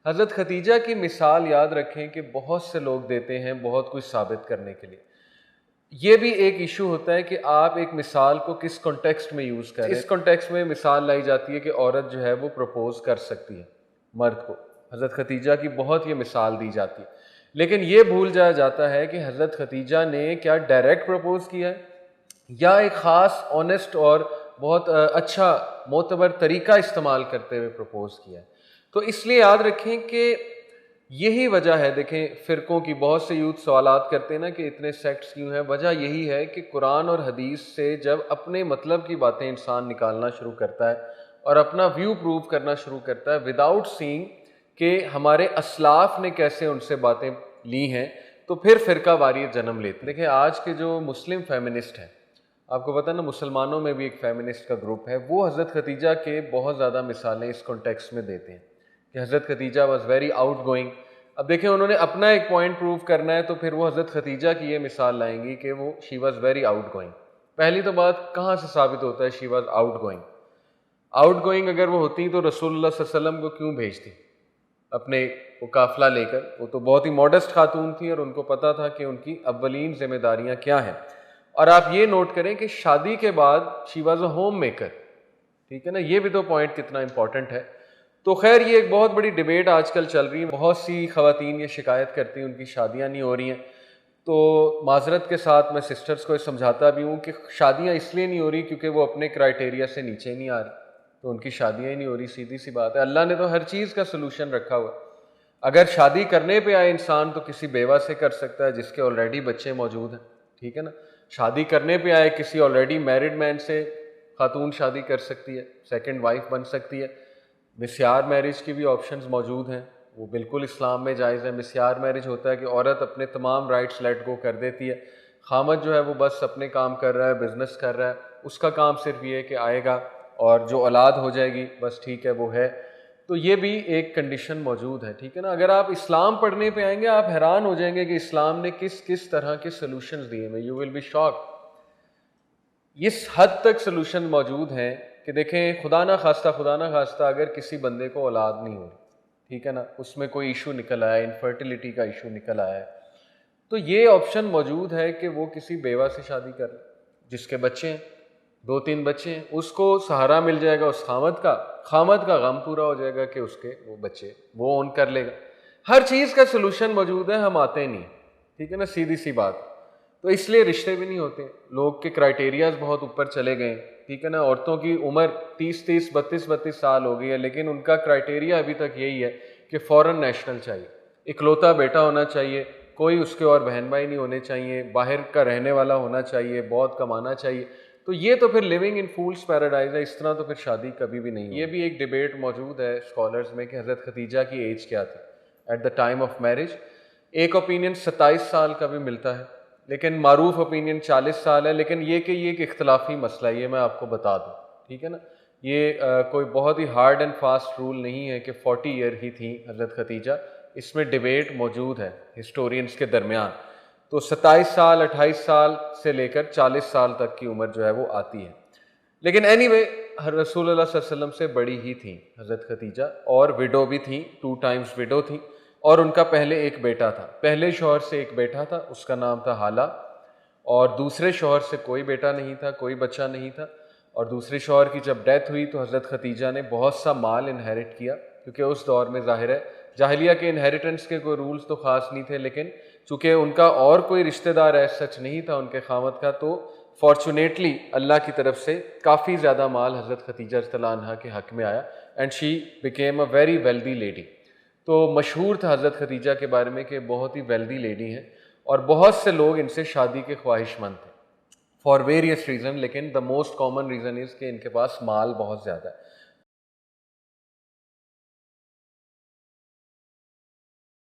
हज़रत खतीजा की मिसाल याद रखें कि बहुत से लोग देते हैं बहुत कुछ साबित करने के लिए। ये भी एक इशू होता है कि आप एक मिसाल को किस कॉन्टेक्स्ट में यूज़ करें। इस कॉन्टेक्स्ट में मिसाल लाई जाती है कि औरत जो है वो प्रपोज कर सकती है मर्द को। हज़रत खतीजा की बहुत ये मिसाल दी जाती है, लेकिन ये भूल जाया जाता है कि हज़रत खतीजा ने क्या डायरेक्ट प्रपोज किया है या एक ख़ास ऑनेस्ट और बहुत अच्छा मोतबर तरीका इस्तेमाल करते हुए प्रपोज किया है। तो इसलिए याद रखें कि यही वजह है, देखें फ़िरक़ों की, बहुत से यूथ सवालात करते हैं ना कि इतने सेक्ट्स क्यों हैं। वजह यही है कि कुरान और हदीस से जब अपने मतलब की बातें इंसान निकालना शुरू करता है और अपना व्यू प्रूव करना शुरू करता है विदाउट सीइंग कि हमारे असलाफ ने कैसे उनसे बातें ली हैं, तो फिर फ़िरका वारियत जन्म लेती है। देखिए आज के जो मुस्लिम फेमिनिस्ट हैं, आपको पता है ना मुसलमानों में भी एक फेमिनिस्ट का ग्रुप है, वो हज़रत खतीजा के बहुत ज़्यादा मिसालें इस कॉन्टेक्स्ट में देते हैं कि हज़रत Khadija was very outgoing. अब देखें उन्होंने अपना एक पॉइंट प्रूव करना है, तो फिर वो हज़रत खतीजा की ये मिसाल लाएंगी कि वो she was very out going. पहली तो बात कहाँ से साबित होता है she was out going? Out going अगर वो होती तो रसूलुल्लाह सल्लल्लाहु अलैहि वसल्लम को क्यों भेजती अपने वो काफिला लेकर? वो तो बहुत ही मॉडेस्ट खातून थी और उनको पता था कि उनकी अव्वलीन जिम्मेदारियां क्या हैं। और आप ये नोट करें कि शादी के बाद she was a home maker, ठीक है ना, ये भी तो पॉइंट कितना इंपॉर्टेंट है। तो खैर ये एक बहुत बड़ी डिबेट आजकल चल रही है, बहुत सी ख़वातीन ये शिकायत करती हैं उनकी शादियां नहीं हो रही हैं। तो माजरत के साथ मैं सिस्टर्स को समझाता भी हूँ कि शादियां इसलिए नहीं हो रही क्योंकि वो अपने क्राइटेरिया से नीचे नहीं आ रही, तो उनकी शादियां ही नहीं हो रही। सीधी सी बात है, अल्लाह ने तो हर चीज़ का सलूशन रखा हुआ। अगर शादी करने पे आए इंसान तो किसी बेवा से कर सकता है जिसके ऑलरेडी बच्चे मौजूद हैं, ठीक है ना। शादी करने पे आए किसी ऑलरेडी मैरिड मैन से खातून शादी कर सकती है, सेकंड वाइफ बन सकती है। मिस्यार मैरिज की भी ऑप्शंस मौजूद हैं, वो बिल्कुल इस्लाम में जायज़ है। मिस्यार मैरिज होता है कि औरत अपने तमाम राइट्स लेट गो कर देती है, खामद जो है वो बस अपने काम कर रहा है, बिजनेस कर रहा है, उसका काम सिर्फ ये है कि आएगा और जो औलाद हो जाएगी बस, ठीक है, वो है। तो ये भी एक कंडीशन मौजूद है, ठीक है ना। अगर आप इस्लाम पढ़ने पे आएंगे आप हैरान हो जाएंगे कि इस्लाम ने किस किस तरह के सोल्यूशंस दिए हैं, यू विल बी शॉक। इस हद तक सोल्यूशन मौजूद हैं कि देखें खुदा ना खास्ता अगर किसी बंदे को औलाद नहीं हो रही, ठीक है ना, उसमें कोई इशू निकल आया, इनफर्टिलिटी का इशू निकल आया है, तो ये ऑप्शन मौजूद है कि वो किसी बेवा से शादी कर ले जिसके बच्चे हैं, 2-3 बच्चे हैं, उसको सहारा मिल जाएगा उस खामद का गम पूरा हो जाएगा कि उसके वो बच्चे वो ओन कर लेगा। हर चीज़ का सोल्यूशन मौजूद है, हम आते नहीं, ठीक है ना, सीधी सी बात। तो इसलिए रिश्ते भी नहीं होते, लोग के क्राइटेरियाज बहुत ऊपर चले गए, ठीक है ना। औरतों की उम्र 30-30, 32-32 साल हो गई है, लेकिन उनका क्राइटेरिया अभी तक यही है कि फॉरेन नेशनल चाहिए, इकलौता बेटा होना चाहिए, कोई उसके और बहन भाई नहीं होने चाहिए, बाहर का रहने वाला होना चाहिए, बहुत कमाना चाहिए। तो ये तो फिर लिविंग इन फूल्स पैराडाइज है, इस तरह तो फिर शादी कभी भी नहीं। ये भी एक डिबेट मौजूद है स्कॉलर्स में कि हज़रत खतीजा की एज क्या थी at the time of marriage. एक ओपिनियन 27 साल का भी मिलता है, लेकिन मारूफ ओपिनियन 40 साल है। लेकिन ये कि ये एक इख्तलाफी मसला है, ये मैं आपको बता दूँ, ठीक है ना। ये कोई बहुत ही हार्ड एंड फास्ट रूल नहीं है कि 40 ईयर ही थी हज़रत खतीजा, इसमें डिबेट मौजूद है हिस्टोरियंस के दरमियान। तो 27 साल 28 साल से लेकर 40 साल तक की उम्र जो है वो आती है। लेकिन एनीवे रसूलुल्लाह सल्लल्लाहु अलैहि वसल्लम से बड़ी ही थी हज़रत खतीजा, और विडो भी थी, 2 टाइम्स विडो थी, और उनका पहले एक बेटा था, पहले शौहर से एक बेटा था, उसका नाम था हाला, और दूसरे शौहर से कोई बेटा नहीं था, कोई बच्चा नहीं था। और दूसरे शौहर की जब डेथ हुई तो हज़रत खतीजा ने बहुत सा माल इनहेरिट किया, क्योंकि उस दौर में ज़ाहिर है जाहिलिया के इनहेरिटेंस के कोई रूल्स तो ख़ास नहीं थे, लेकिन चूँकि उनका और कोई रिश्तेदार ऐसा सच नहीं था उनके खामद का, तो फॉर्चुनेटली अल्लाह की तरफ से काफ़ी ज़्यादा माल हज़रत खतीजा रज़ियल्लाहु अन्हा के हक़ में आया, and she became a very wealthy lady. तो मशहूर था हज़रत खतीजा के बारे में कि बहुत ही वेल्दी लेडी हैं, और बहुत से लोग इनसे शादी के ख्वाहिशमंद थे फॉर वेरियस रीज़न, लेकिन the most common reason is कि इनके पास माल बहुत ज़्यादा है।